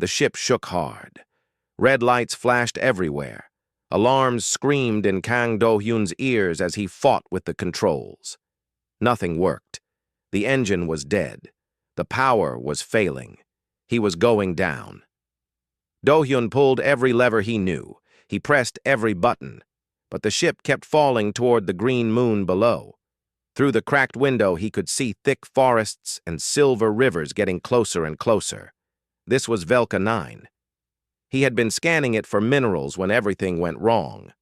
The ship shook hard. Red lights flashed everywhere. Alarms screamed in Kang Do-hyun's ears as he fought with the controls. Nothing worked. The engine was dead. The power was failing. He was going down. Do-hyun pulled every lever he knew. He pressed every button. But the ship kept falling toward the green moon below. Through the cracked window, he could see thick forests and silver rivers getting closer and closer. This was Velka 9. He had been scanning it for minerals when everything went wrong.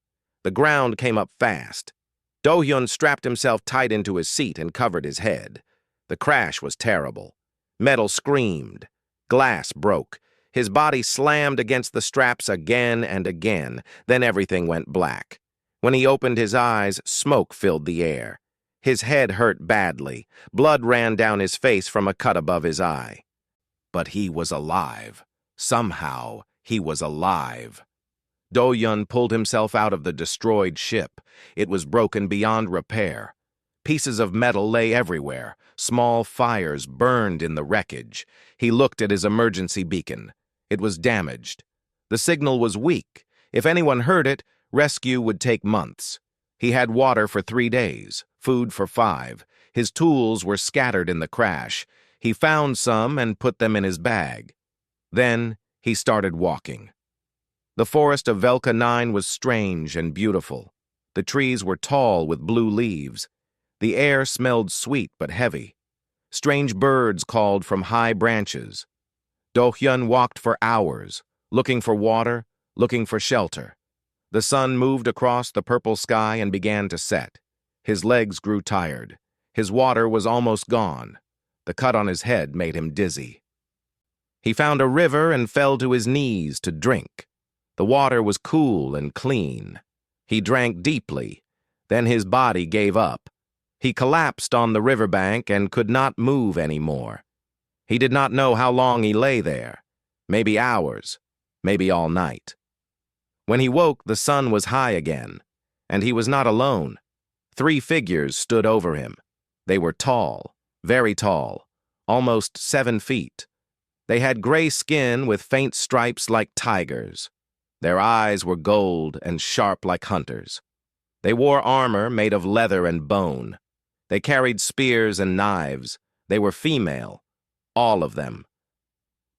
The ground came up fast. Do-hyun strapped himself tight into his seat and covered his head. The crash was terrible. Metal screamed. Glass broke. His body slammed against the straps again and again. Then everything went black. When he opened his eyes, smoke filled the air. His head hurt badly. Blood ran down his face from a cut above his eye. But he was alive. Somehow, he was alive. Do-hyun pulled himself out of the destroyed ship. It was broken beyond repair. Pieces of metal lay everywhere. Small fires burned in the wreckage. He looked at his emergency beacon. It was damaged. The signal was weak. If anyone heard it, rescue would take months. He had water for 3 days, food for 5. His tools were scattered in the crash. He found some and put them in his bag. Then he started walking. The forest of Velka 9 was strange and beautiful. The trees were tall with blue leaves. The air smelled sweet but heavy. Strange birds called from high branches. Do-hyun walked for hours, looking for water, looking for shelter. The sun moved across the purple sky and began to set. His legs grew tired. His water was almost gone. The cut on his head made him dizzy. He found a river and fell to his knees to drink. The water was cool and clean. He drank deeply. Then his body gave up. He collapsed on the riverbank and could not move anymore. He did not know how long he lay there. Maybe hours, maybe all night. When he woke, the sun was high again, and he was not alone. 3 figures stood over him. They were tall, very tall, almost 7 feet. They had gray skin with faint stripes like tigers. Their eyes were gold and sharp like hunters. They wore armor made of leather and bone. They carried spears and knives. They were female, all of them.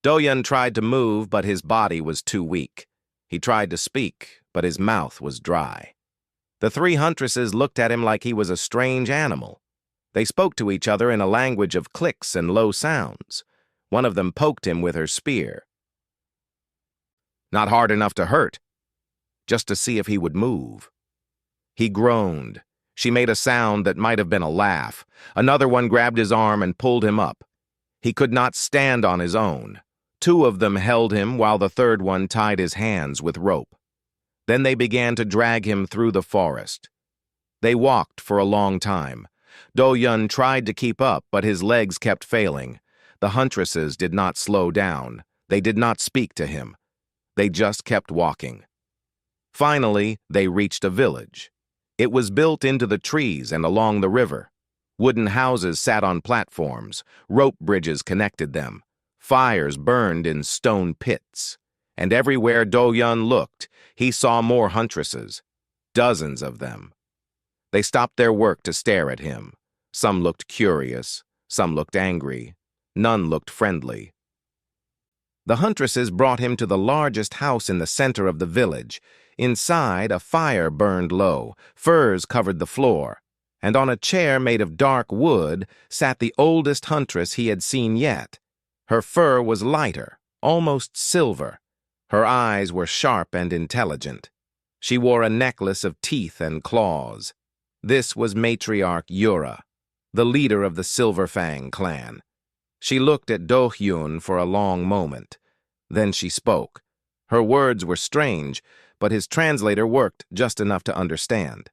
Do-hyun tried to move, but his body was too weak. He tried to speak, but his mouth was dry. The 3 huntresses looked at him like he was a strange animal. They spoke to each other in a language of clicks and low sounds. One of them poked him with her spear. Not hard enough to hurt, just to see if he would move. He groaned. She made a sound that might have been a laugh. Another one grabbed his arm and pulled him up. He could not stand on his own. 2 of them held him while the 3rd one tied his hands with rope. Then they began to drag him through the forest. They walked for a long time. Do-hyun tried to keep up, but his legs kept failing. The huntresses did not slow down. They did not speak to him. They just kept walking. Finally, they reached a village. It was built into the trees and along the river. Wooden houses sat on platforms. Rope bridges connected them. Fires burned in stone pits. And everywhere Do-hyun looked, he saw more huntresses. Dozens of them. They stopped their work to stare at him. Some looked curious. Some looked angry. None looked friendly. The huntresses brought him to the largest house in the center of the village. Inside, a fire burned low, furs covered the floor, and on a chair made of dark wood sat the oldest huntress he had seen yet. Her fur was lighter, almost silver. Her eyes were sharp and intelligent. She wore a necklace of teeth and claws. This was matriarch Yura, the leader of the Silver Fang clan. She looked at Do-hyun for a long moment. Then she spoke. Her words were strange, but his translator worked just enough to understand.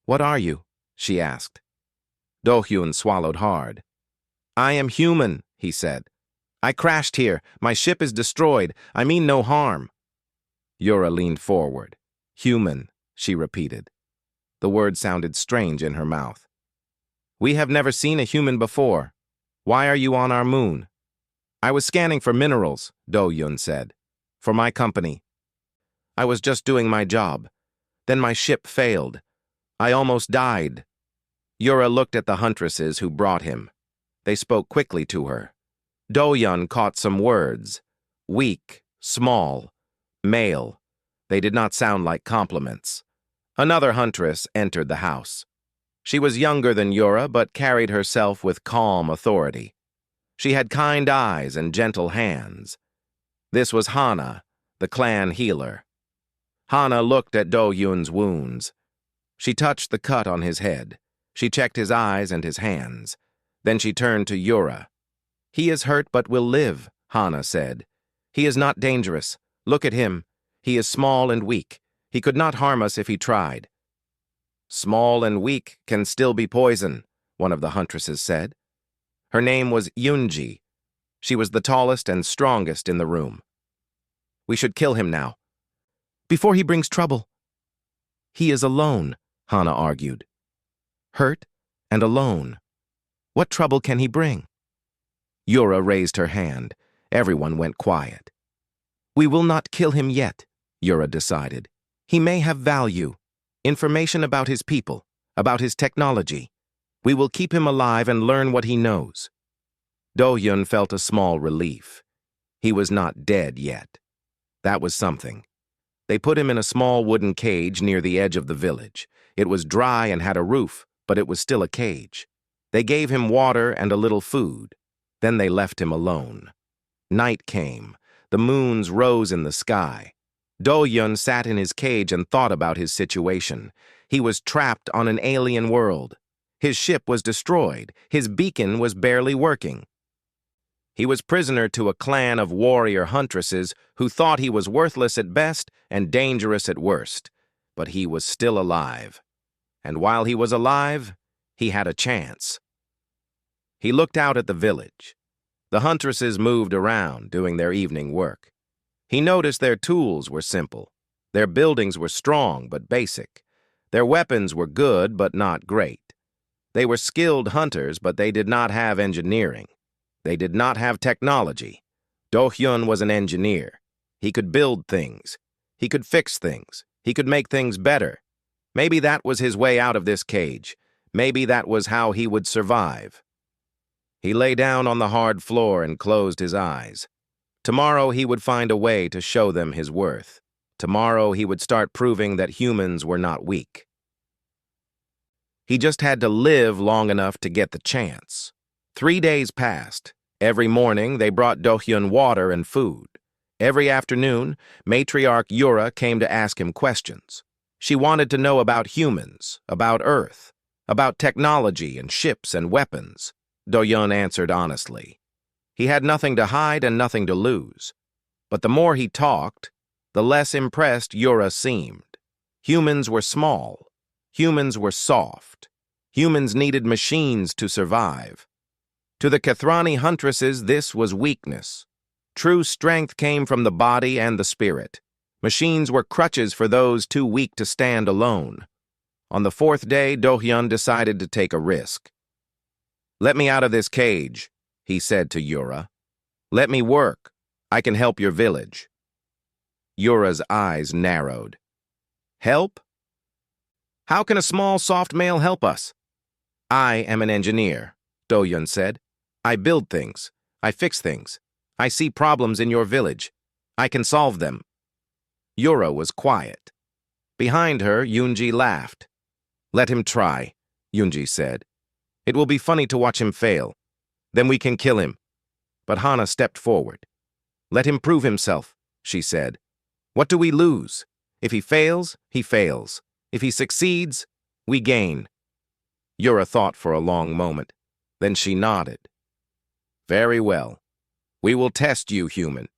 "What are you?" she asked. Do-hyun swallowed hard. "I am human," he said. "I crashed here. My ship is destroyed. I mean no harm." Yura leaned forward. "Human," she repeated. The word sounded strange in her mouth. "We have never seen a human before. Why are you on our moon?" I was scanning for minerals, Do-Yun said. For my company. I was just doing my job. Then my ship failed. I almost died. Yura looked at the huntresses who brought him. They spoke quickly to her. Do-Yun caught some words. Weak, small, male. They did not sound like compliments. Another huntress entered the house. She was younger than Yura, but carried herself with calm authority. She had kind eyes and gentle hands. This was Hana, the clan healer. Hana looked at Do-Yun's wounds. She touched the cut on his head. She checked his eyes and his hands. Then she turned to Yura. He is hurt but will live, Hana said. He is not dangerous. Look at him. He is small and weak. He could not harm us if he tried. Small and weak can still be poison, one of the huntresses said. Her name was Yunji. She was the tallest and strongest in the room. We should kill him now. Before he brings trouble. He is alone, Hana argued. Hurt and alone. What trouble can he bring? Yura raised her hand. Everyone went quiet. We will not kill him yet, Yura decided. He may have value, information about his people, about his technology. We will keep him alive and learn what he knows. Do-Yun felt a small relief. He was not dead yet. That was something. They put him in a small wooden cage near the edge of the village. It was dry and had a roof, but it was still a cage. They gave him water and a little food. Then they left him alone. Night came. The moons rose in the sky. Do-Yun sat in his cage and thought about his situation. He was trapped on an alien world. His ship was destroyed. His beacon was barely working. He was prisoner to a clan of warrior huntresses who thought he was worthless at best and dangerous at worst. But he was still alive. And while he was alive, he had a chance. He looked out at the village. The huntresses moved around, doing their evening work. He noticed their tools were simple. Their buildings were strong but basic. Their weapons were good but not great. They were skilled hunters, but they did not have engineering. They did not have technology. Do-Hyun was an engineer. He could build things. He could fix things. He could make things better. Maybe that was his way out of this cage. Maybe that was how he would survive. He lay down on the hard floor and closed his eyes. Tomorrow he would find a way to show them his worth. Tomorrow he would start proving that humans were not weak. He just had to live long enough to get the chance. 3 days passed. Every morning they brought Do-Hyun water and food. Every afternoon, matriarch Yura came to ask him questions. She wanted to know about humans, about Earth, about technology and ships and weapons. Do-Hyun answered honestly. He had nothing to hide and nothing to lose. But the more he talked, the less impressed Yura seemed. Humans were small. Humans were soft. Humans needed machines to survive. To the Kathrani huntresses, this was weakness. True strength came from the body and the spirit. Machines were crutches for those too weak to stand alone. On the 4th day, Do-Hyun decided to take a risk. Let me out of this cage, he said to Yura. Let me work. I can help your village. Yura's eyes narrowed. Help? How can a small, soft male help us? I am an engineer, Do-Hyun said. I build things. I fix things. I see problems in your village. I can solve them. Yura was quiet. Behind her, Yunji laughed. Let him try, Yunji said. It will be funny to watch him fail. Then we can kill him. But Hana stepped forward. Let him prove himself, she said. What do we lose? If he fails, he fails. If he succeeds, we gain. Yura thought for a long moment. Then she nodded. Very well. We will test you, human.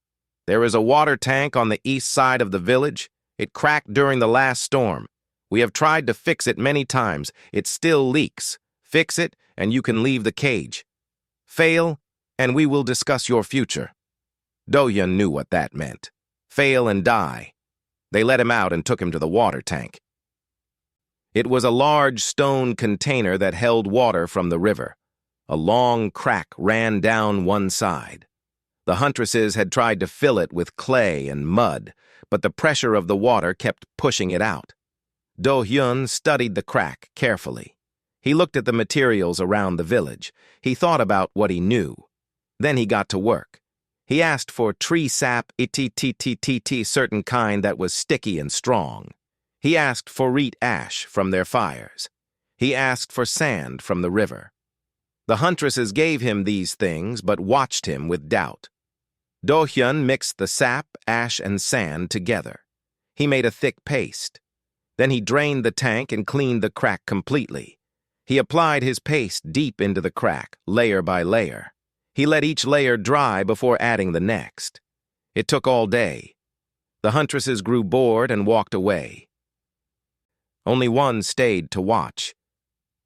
There is a water tank on the east side of the village. It cracked during the last storm. We have tried to fix it many times. It still leaks. Fix it, and you can leave the cage. Fail, and we will discuss your future. Do-Hyun knew what that meant. Fail and die. They let him out and took him to the water tank. It was a large stone container that held water from the river. A long crack ran down one side. The huntresses had tried to fill it with clay and mud, but the pressure of the water kept pushing it out. Do-hyun studied the crack carefully. He looked at the materials around the village. He thought about what he knew. Then he got to work. He asked for tree sap, certain kind that was sticky and strong. He asked for reet ash from their fires. He asked for sand from the river. The huntresses gave him these things, but watched him with doubt. Do-hyun mixed the sap, ash, and sand together. He made a thick paste. Then he drained the tank and cleaned the crack completely. He applied his paste deep into the crack, layer by layer. He let each layer dry before adding the next. It took all day. The huntresses grew bored and walked away. Only one stayed to watch.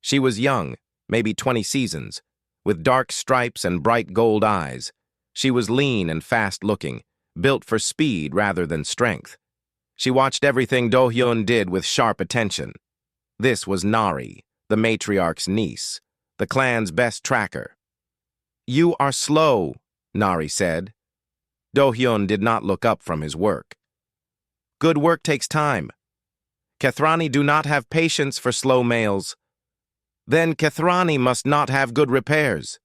She was young, maybe 20 seasons, with dark stripes and bright gold eyes. She was lean and fast-looking, built for speed rather than strength. She watched everything Do-hyun did with sharp attention. This was Nari, the matriarch's niece, the clan's best tracker. "You are slow," Nari said. Do-hyun did not look up from his work. "Good work takes time. Kethrani do not have patience for slow males. Then Kethrani must not have good repairs."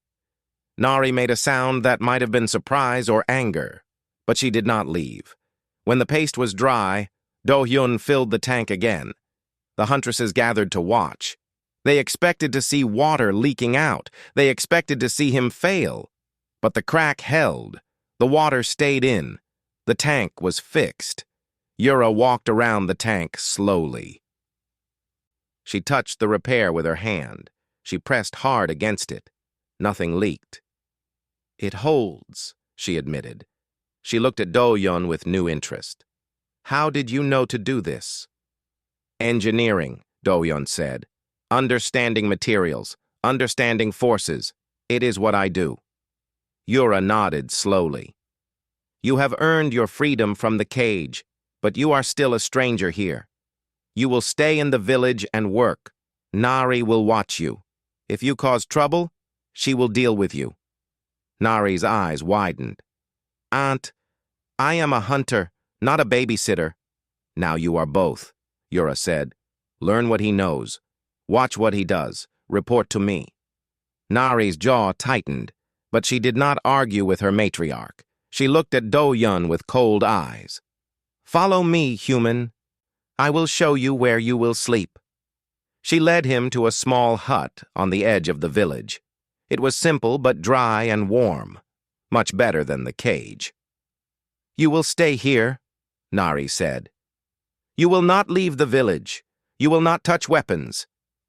Nari made a sound that might have been surprise or anger, but she did not leave. When the paste was dry, Do-hyun filled the tank again. The huntresses gathered to watch. They expected to see water leaking out. They expected to see him fail. But the crack held. The water stayed in. The tank was fixed. Yura walked around the tank slowly. She touched the repair with her hand. She pressed hard against it. Nothing leaked. "It holds," she admitted. She looked at Do-hyun with new interest. "How did you know to do this?" "Engineering," Do-hyun said. "Understanding materials, understanding forces. It is what I do." Yura nodded slowly. "You have earned your freedom from the cage, but you are still a stranger here. You will stay in the village and work. Nari will watch you. If you cause trouble, she will deal with you." Nari's eyes widened. "Aunt, I am a hunter, not a babysitter." "Now you are both," Yura said. "Learn what he knows. Watch what he does. Report to me." Nari's jaw tightened, but she did not argue with her matriarch. She looked at Do-hyun with cold eyes. "Follow me, human. I will show you where you will sleep." She led him to a small hut on the edge of the village. It was simple but dry and warm, much better than the cage. "You will stay here," Nari said. "You will not leave the village. You will not touch weapons.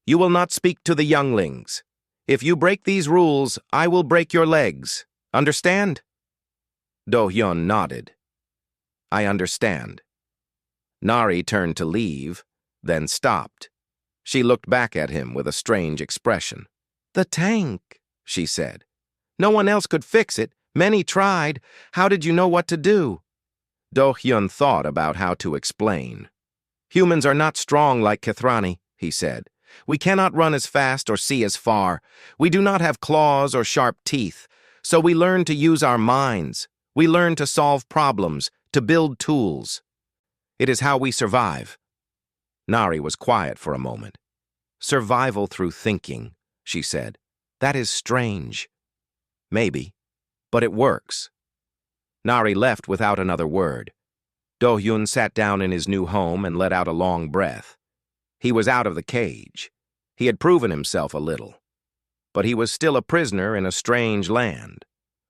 You will not speak to the younglings. If you break these rules, I will break your legs. Understand?" Do-hyun nodded. "I understand." Nari turned to leave, then stopped. She looked back at him with a strange expression. "The tank," she said. "No one else could fix it. Many tried. How did you know what to do?" Do-hyun thought about how to explain. "Humans are not strong like Kethrani," he said. "We cannot run as fast or see as far. We do not have claws or sharp teeth. So we learn to use our minds. We learn to solve problems, to build tools. It is how we survive." Nari was quiet for a moment. "Survival through thinking," she said. "That is strange." "Maybe, but it works." Nari left without another word. Do-hyun sat down in his new home and let out a long breath. He was out of the cage. He had proven himself a little. But he was still a prisoner in a strange land.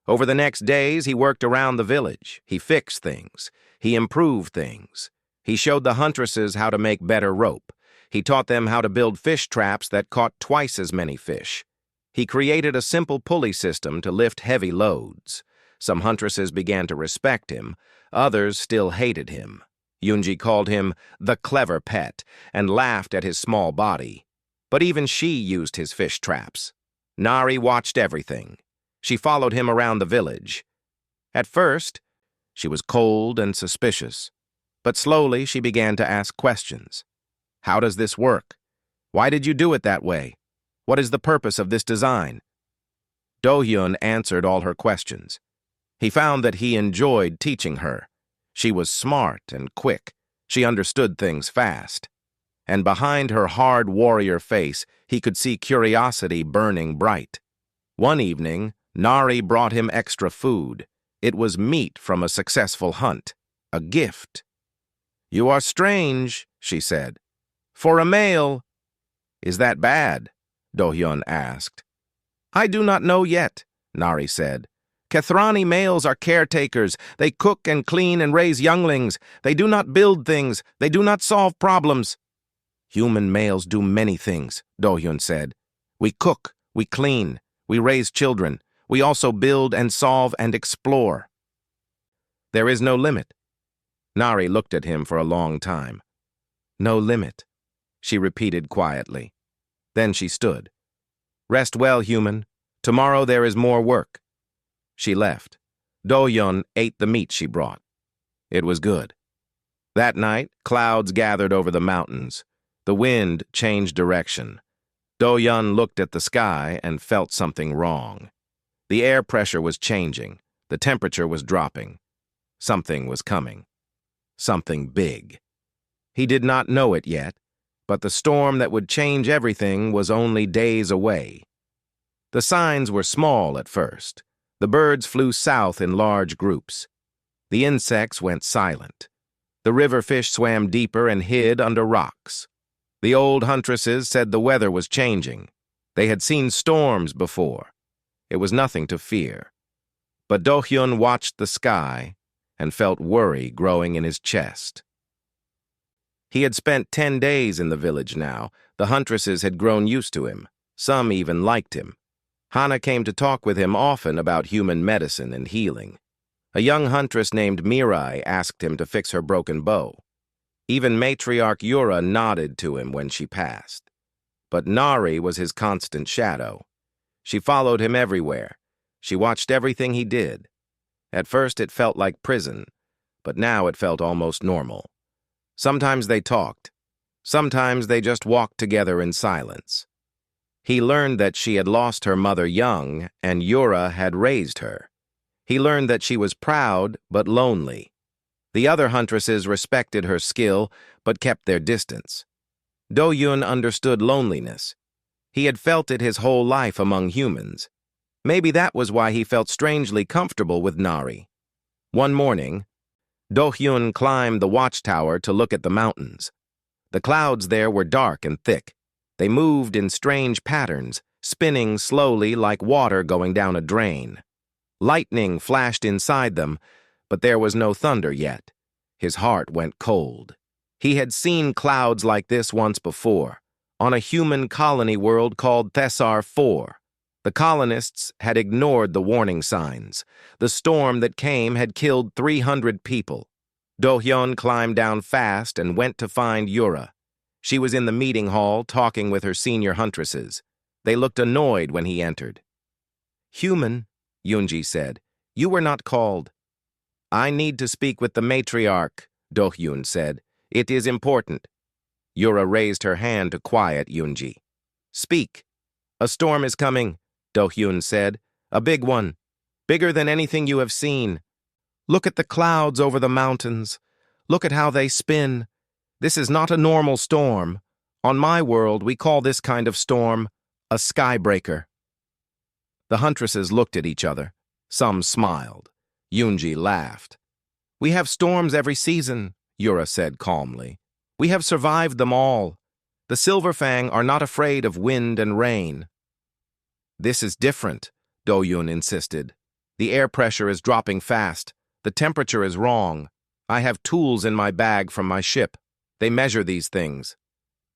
Over the next days, he worked around the village. He fixed things. He improved things. He showed the huntresses how to make better rope. He taught them how to build fish traps that caught twice as many fish. He created a simple pulley system to lift heavy loads. Some huntresses began to respect him. Others still hated him. Yoonji called him the clever pet and laughed at his small body. But even she used his fish traps. Nari watched everything. She followed him around the village. At first, she was cold and suspicious. But slowly she began to ask questions. "How does this work? Why did you do it that way? What is the purpose of this design?" Do-hyun answered all her questions. He found that he enjoyed teaching her. She was smart and quick. She understood things fast. And behind her hard warrior face, he could see curiosity burning bright. One evening, Nari brought him extra food. It was meat from a successful hunt, a gift. "You are strange," she said. "For a male." "Is that bad?" Do-hyun asked. "I do not know yet," Nari said. "Kethrani males are caretakers. They cook and clean and raise younglings. They do not build things. They do not solve problems." "Human males do many things," Do-hyun said. "We cook, we clean, we raise children. We also build and solve and explore." "There is no limit." Nari looked at him for a long time. "No limit," she repeated quietly. Then she stood. "Rest well, human. Tomorrow there is more work." She left. Do-hyun ate the meat she brought. It was good. That night, clouds gathered over the mountains. The wind changed direction. Do-hyun looked at the sky and felt something wrong. The air pressure was changing. The temperature was dropping. Something was coming. Something big. He did not know it yet, but the storm that would change everything was only days away. The signs were small at first. The birds flew south in large groups. The insects went silent. The river fish swam deeper and hid under rocks. The old huntresses said the weather was changing. They had seen storms before. It was nothing to fear. But Do-hyun watched the sky and felt worry growing in his chest. He had spent 10 days in the village now. The huntresses had grown used to him. Some even liked him. Hana came to talk with him often about human medicine and healing. A young huntress named Mirai asked him to fix her broken bow. Even matriarch Yura nodded to him when she passed. But Nari was his constant shadow. She followed him everywhere. She watched everything he did. At first it felt like prison, but now it felt almost normal. Sometimes they talked. Sometimes they just walked together in silence. He learned that she had lost her mother young, and Yura had raised her. He learned that she was proud but lonely. The other huntresses respected her skill, but kept their distance. Do-hyun understood loneliness. He had felt it his whole life among humans. Maybe that was why he felt strangely comfortable with Nari. One morning, Do-hyun climbed the watchtower to look at the mountains. The clouds there were dark and thick. They moved in strange patterns, spinning slowly like water going down a drain. Lightning flashed inside them, but there was no thunder yet. His heart went cold. He had seen clouds like this once before, on a human colony world called Thessar 4. The colonists had ignored the warning signs. The storm that came had killed 300 people. Do-hyun climbed down fast and went to find Yura. She was in the meeting hall talking with her senior huntresses. They looked annoyed when he entered. "Human," Yoonji said, "you were not called." "I need to speak with the matriarch," Do-hyun said. "It is important." Yura raised her hand to quiet Yoonji. "Speak." "A storm is coming," Do-hyun said. "A big one. Bigger than anything you have seen. Look at the clouds over the mountains. Look at how they spin. This is not a normal storm. On my world, we call this kind of storm a skybreaker." The huntresses looked at each other. Some smiled. Yoonji laughed. "We have storms every season," Yura said calmly. "We have survived them all. The Silverfang are not afraid of wind and rain." "This is different," Do-hyun insisted. "The air pressure is dropping fast. The temperature is wrong. I have tools in my bag from my ship. They measure these things.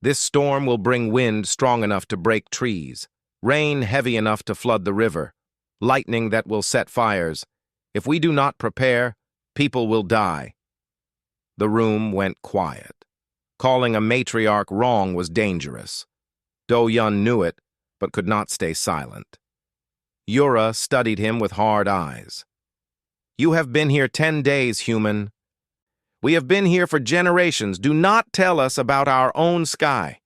This storm will bring wind strong enough to break trees, rain heavy enough to flood the river, lightning that will set fires. If we do not prepare, people will die." The room went quiet. Calling a matriarch wrong was dangerous. Do-hyun knew it, but could not stay silent. Yura studied him with hard eyes. "You have been here 10 days, human. We have been here for generations. Do not tell us about our own sky."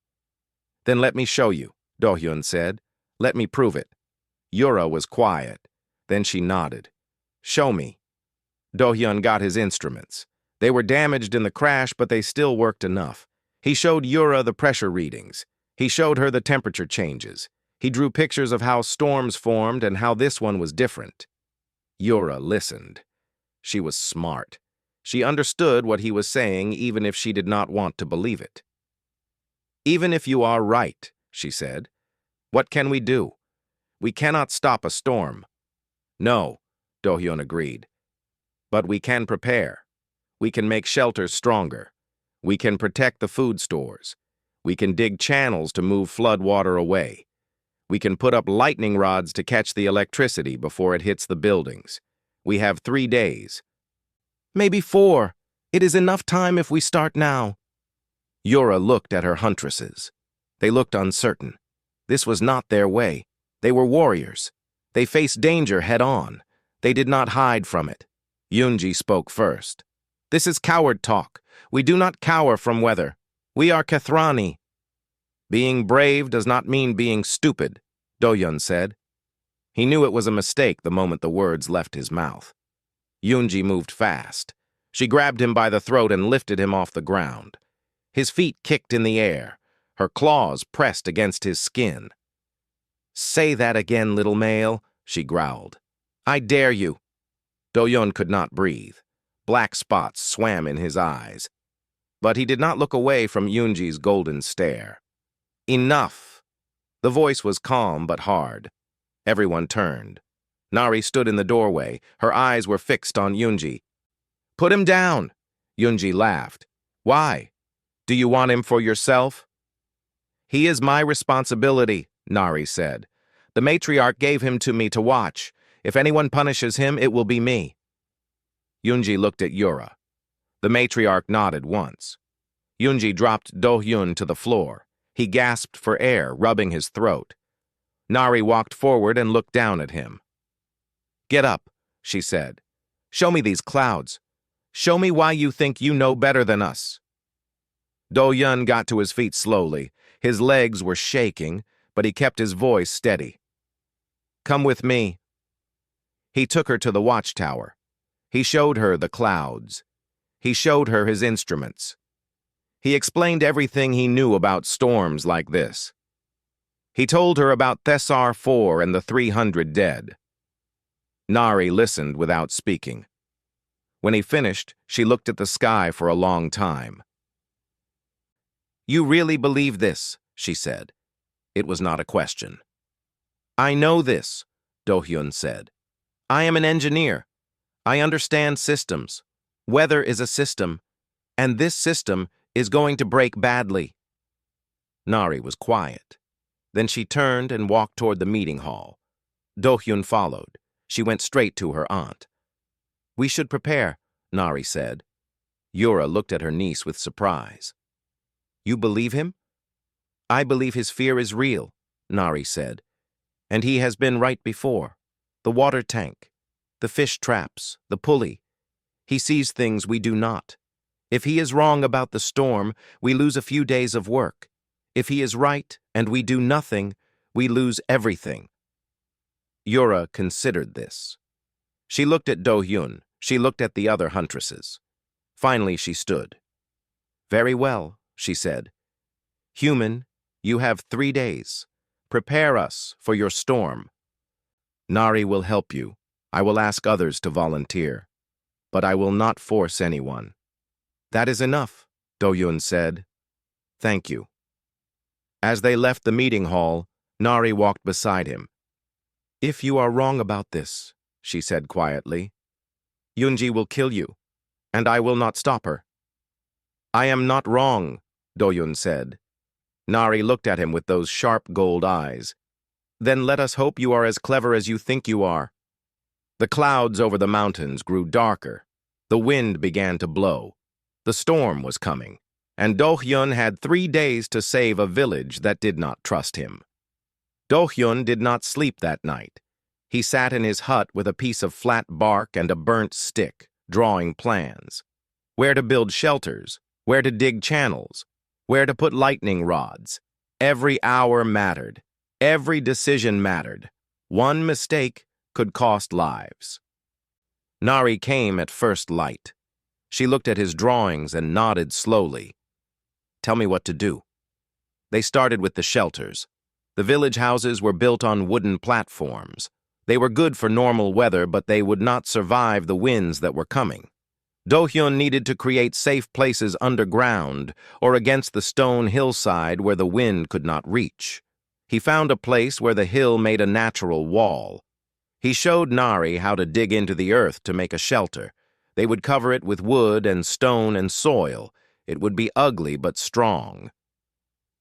"Then let me show you," Do-hyun said. "Let me prove it." Yura was quiet. Then she nodded. Show me. Do-hyun got his instruments. They were damaged in the crash, but they still worked enough. He showed Yura the pressure readings. He showed her the temperature changes. He drew pictures of how storms formed and how this one was different. Yura listened. She was smart. She understood what he was saying, even if she did not want to believe it. Even if you are right, she said, what can we do? We cannot stop a storm. No, Do-hyun agreed. But we can prepare. We can make shelters stronger. We can protect the food stores. We can dig channels to move flood water away. We can put up lightning rods to catch the electricity before it hits the buildings. We have 3 days. Maybe 4. It is enough time if we start now. Yura looked at her huntresses. They looked uncertain. This was not their way. They were warriors. They faced danger head-on. They did not hide from it. Yoonji spoke first. This is coward talk. We do not cower from weather. We are Kathrani. Being brave does not mean being stupid, Do-hyun said. He knew it was a mistake the moment the words left his mouth. Yoonji moved fast. She grabbed him by the throat and lifted him off the ground. His feet kicked in the air. Her claws pressed against his skin. Say that again, little male, she growled. I dare you. Do-hyun could not breathe. Black spots swam in his eyes. But he did not look away from Yoonji's golden stare. Enough. The voice was calm but hard. Everyone turned. Nari stood in the doorway. Her eyes were fixed on Yoonji. Put him down. Yoonji laughed. Why? Do you want him for yourself? He is my responsibility, Nari said. The matriarch gave him to me to watch. If anyone punishes him, it will be me. Yoonji looked at Yura. The matriarch nodded once. Yoonji dropped Do-hyun to the floor. He gasped for air, rubbing his throat. Nari walked forward and looked down at him. Get up, she said. Show me these clouds. Show me why you think you know better than us. Do-hyun got to his feet slowly. His legs were shaking, but he kept his voice steady. Come with me. He took her to the watchtower. He showed her the clouds. He showed her his instruments. He explained everything he knew about storms like this. He told her about Thessar 4 and the 300 dead. Nari listened without speaking. When he finished, she looked at the sky for a long time. You really believe this, she said. It was not a question. I know this, Do-hyun said. I am an engineer. I understand systems. Weather is a system, and this system is going to break badly. Nari was quiet. Then she turned and walked toward the meeting hall. Do-hyun followed. She went straight to her aunt. We should prepare, Nari said. Yura looked at her niece with surprise. You believe him? I believe his fear is real, Nari said. And he has been right before. The water tank, the fish traps, the pulley. He sees things we do not. If he is wrong about the storm, we lose a few days of work. If he is right and we do nothing, we lose everything. Yura considered this. She looked at Do-hyun. She looked at the other huntresses. Finally, she stood. Very well, she said. Human, you have 3 days. Prepare us for your storm. Nari will help you. I will ask others to volunteer. But I will not force anyone. That is enough, Do-hyun said. Thank you. As they left the meeting hall, Nari walked beside him. If you are wrong about this, she said quietly, Yoonji will kill you, and I will not stop her. I am not wrong, Do-hyun said. Nari looked at him with those sharp gold eyes. Then let us hope you are as clever as you think you are. The clouds over the mountains grew darker. The wind began to blow. The storm was coming, and Do-hyun had 3 days to save a village that did not trust him. Do-hyun did not sleep that night. He sat in his hut with a piece of flat bark and a burnt stick, drawing plans. Where to build shelters, where to dig channels, where to put lightning rods. Every hour mattered. Every decision mattered. One mistake could cost lives. Nari came at first light. She looked at his drawings and nodded slowly. "Tell me what to do." They started with the shelters. The village houses were built on wooden platforms. They were good for normal weather, but they would not survive the winds that were coming. Do-hyun needed to create safe places underground or against the stone hillside where the wind could not reach. He found a place where the hill made a natural wall. He showed Nari how to dig into the earth to make a shelter. They would cover it with wood and stone and soil. It would be ugly but strong.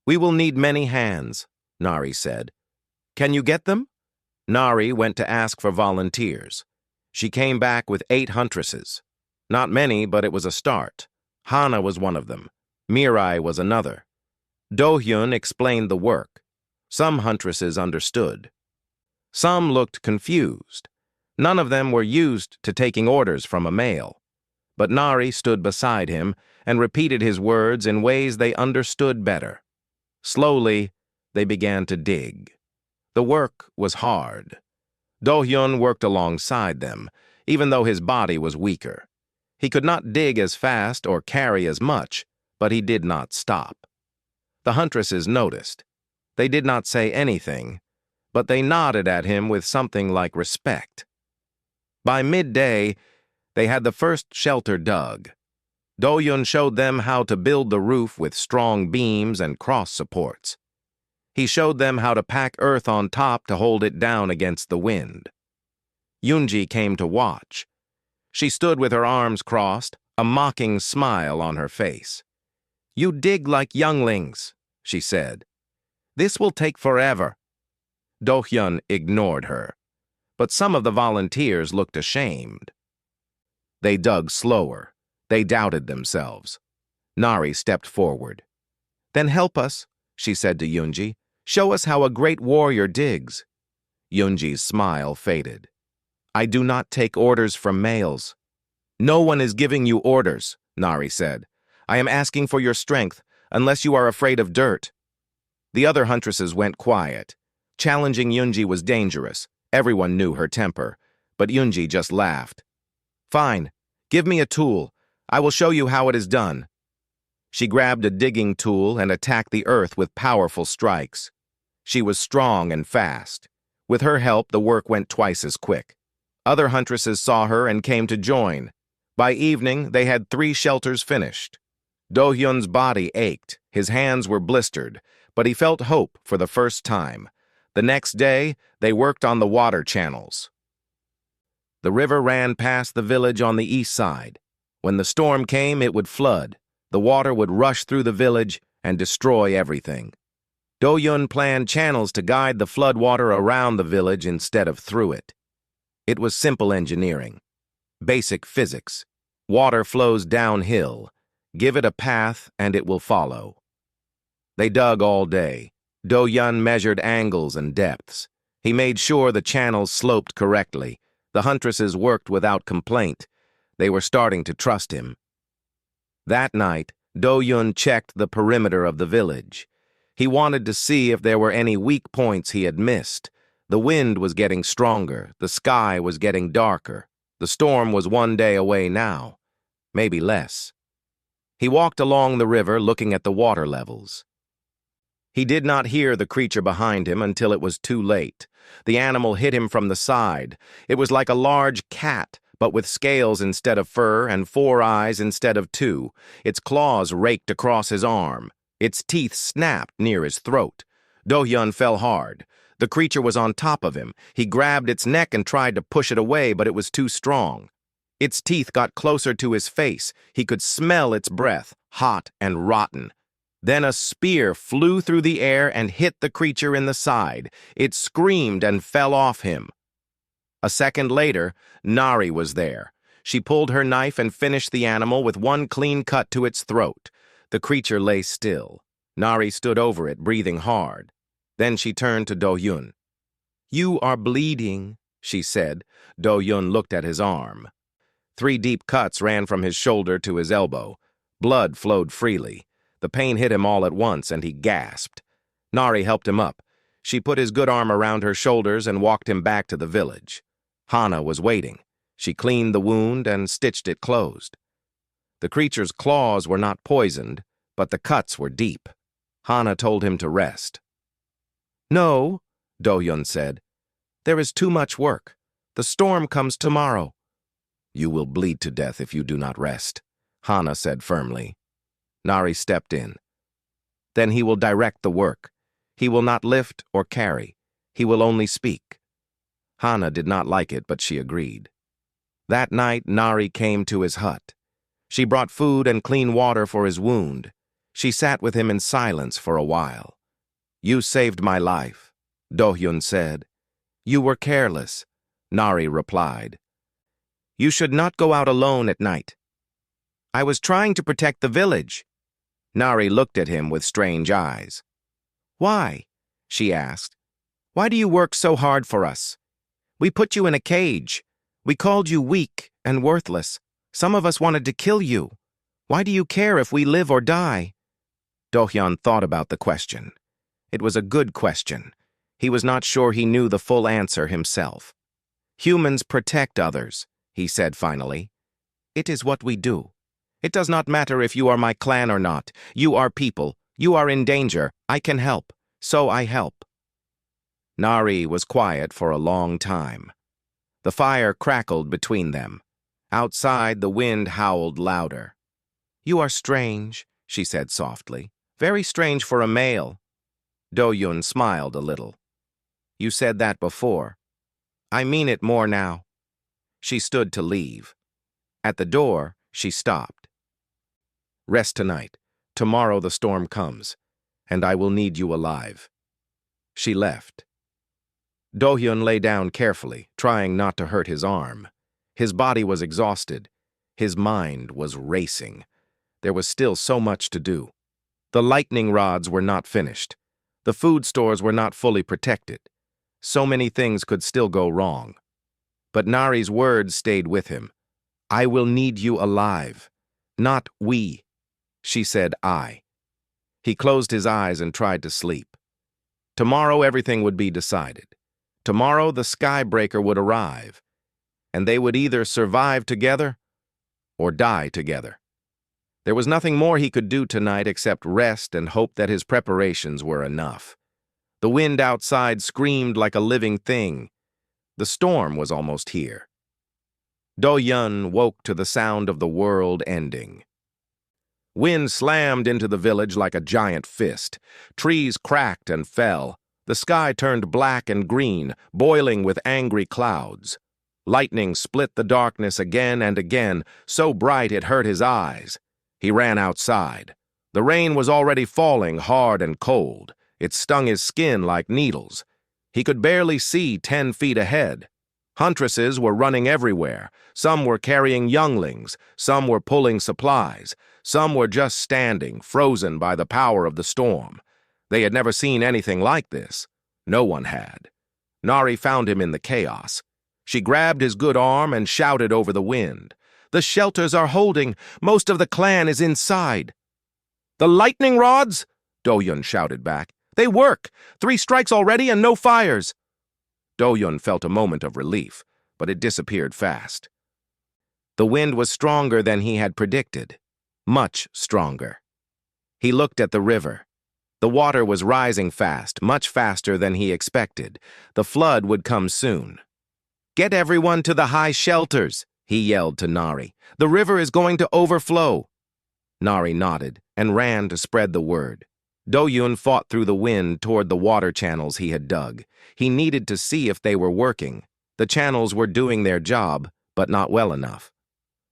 "We will need many hands," Nari said. "Can you get them?" Nari went to ask for volunteers. She came back with 8 huntresses. Not many, but it was a start. Hana was one of them. Mirai was another. Do-hyun explained the work. Some huntresses understood. Some looked confused. None of them were used to taking orders from a male. But Nari stood beside him and repeated his words in ways they understood better. Slowly, they began to dig. The work was hard. Do-hyun worked alongside them, even though his body was weaker. He could not dig as fast or carry as much, but he did not stop. The huntresses noticed. They did not say anything, but they nodded at him with something like respect. By midday, they had the first shelter dug. Do-hyun showed them how to build the roof with strong beams and cross supports. He showed them how to pack earth on top to hold it down against the wind. Yoonji came to watch. She stood with her arms crossed, a mocking smile on her face. "You dig like younglings," she said. "This will take forever." Do-hyun ignored her, but some of the volunteers looked ashamed. They dug slower. They doubted themselves. Nari stepped forward. "Then help us," she said to Yoonji. "Show us how a great warrior digs." Yoonji's smile faded. "I do not take orders from males." "No one is giving you orders," Nari said. "I am asking for your strength, unless you are afraid of dirt." The other huntresses went quiet. Challenging Yoonji was dangerous. Everyone knew her temper, but Yoonji just laughed. "Fine, give me a tool. I will show you how it is done." She grabbed a digging tool and attacked the earth with powerful strikes. She was strong and fast. With her help, the work went twice as quick. Other huntresses saw her and came to join. By evening, they had 3 shelters finished. Do-hyun's body ached, his hands were blistered, but he felt hope for the first time. The next day, they worked on the water channels. The river ran past the village on the east side. When the storm came, it would flood. The water would rush through the village and destroy everything. Do-hyun planned channels to guide the floodwater around the village instead of through it. It was simple engineering. Basic physics. Water flows downhill. Give it a path and it will follow. They dug all day. Do-hyun measured angles and depths. He made sure the channels sloped correctly. The huntresses worked without complaint. They were starting to trust him. That night, Do-hyun checked the perimeter of the village. He wanted to see if there were any weak points he had missed. The wind was getting stronger. The sky was getting darker. The storm was 1 day away now, maybe less. He walked along the river looking at the water levels. He did not hear the creature behind him until it was too late. The animal hit him from the side. It was like a large cat, but with scales instead of fur and 4 eyes instead of 2. Its claws raked across his arm. Its teeth snapped near his throat. Do-hyun fell hard. The creature was on top of him. He grabbed its neck and tried to push it away, but it was too strong. Its teeth got closer to his face. He could smell its breath, hot and rotten. Then a spear flew through the air and hit the creature in the side. It screamed and fell off him. A second later, Nari was there. She pulled her knife and finished the animal with 1 clean cut to its throat. The creature lay still. Nari stood over it, breathing hard. Then she turned to Do-hyun. "You are bleeding," she said. Do-hyun looked at his arm. 3 deep cuts ran from his shoulder to his elbow. Blood flowed freely. The pain hit him all at once, and he gasped. Nari helped him up. She put his good arm around her shoulders and walked him back to the village. Hana was waiting. She cleaned the wound and stitched it closed. The creature's claws were not poisoned, but the cuts were deep. Hana told him to rest. "No," Do-hyun said. "There is too much work. The storm comes tomorrow." "You will bleed to death if you do not rest," Hana said firmly. Nari stepped in. "Then he will direct the work. He will not lift or carry. He will only speak." Hana did not like it, but she agreed. That night, Nari came to his hut. She brought food and clean water for his wound. She sat with him in silence for a while. "You saved my life," Do-hyun said. "You were careless," Nari replied. "You should not go out alone at night." "I was trying to protect the village." Nari looked at him with strange eyes. "Why?" she asked. "Why do you work so hard for us? We put you in a cage. We called you weak and worthless. Some of us wanted to kill you. Why do you care if we live or die?" Do-hyun thought about the question. It was a good question. He was not sure he knew the full answer himself. "Humans protect others," he said finally. "It is what we do. It does not matter if you are my clan or not. You are people. You are in danger. I can help. So I help." Nari was quiet for a long time. The fire crackled between them. Outside, the wind howled louder. "You are strange," she said softly. "Very strange for a male." Do-hyun smiled a little. "You said that before. I mean it more now." She stood to leave. At the door, she stopped. "Rest tonight. Tomorrow the storm comes, and I will need you alive." She left. Do-hyun lay down carefully, trying not to hurt his arm. His body was exhausted. His mind was racing. There was still so much to do. The lightning rods were not finished. The food stores were not fully protected. So many things could still go wrong. But Nari's words stayed with him. "I will need you alive. Not we." She said I. He closed his eyes and tried to sleep. Tomorrow everything would be decided. Tomorrow the skybreaker would arrive, and they would either survive together or die together. There was nothing more he could do tonight except rest and hope that his preparations were enough. The wind outside screamed like a living thing. The storm was almost here. Do-hyun woke to the sound of the world ending. Wind slammed into the village like a giant fist. Trees cracked and fell. The sky turned black and green, boiling with angry clouds. Lightning split the darkness again and again, so bright it hurt his eyes. He ran outside. The rain was already falling hard and cold. It stung his skin like needles. He could barely see 10 feet ahead. Huntresses were running everywhere. Some were carrying younglings. Some were pulling supplies. Some were just standing, frozen by the power of the storm. They had never seen anything like this. No one had. Nari found him in the chaos. She grabbed his good arm and shouted over the wind. "The shelters are holding. Most of the clan is inside." "The lightning rods?" Do-hyun shouted back. "They work. 3 strikes already and no fires." Do-hyun felt a moment of relief, but it disappeared fast. The wind was stronger than he had predicted. Much stronger. He looked at the river. The water was rising fast, much faster than he expected. The flood would come soon. "Get everyone to the high shelters," he yelled to Nari. "The river is going to overflow." Nari nodded and ran to spread the word. Do-hyun fought through the wind toward the water channels he had dug. He needed to see if they were working. The channels were doing their job, but not well enough.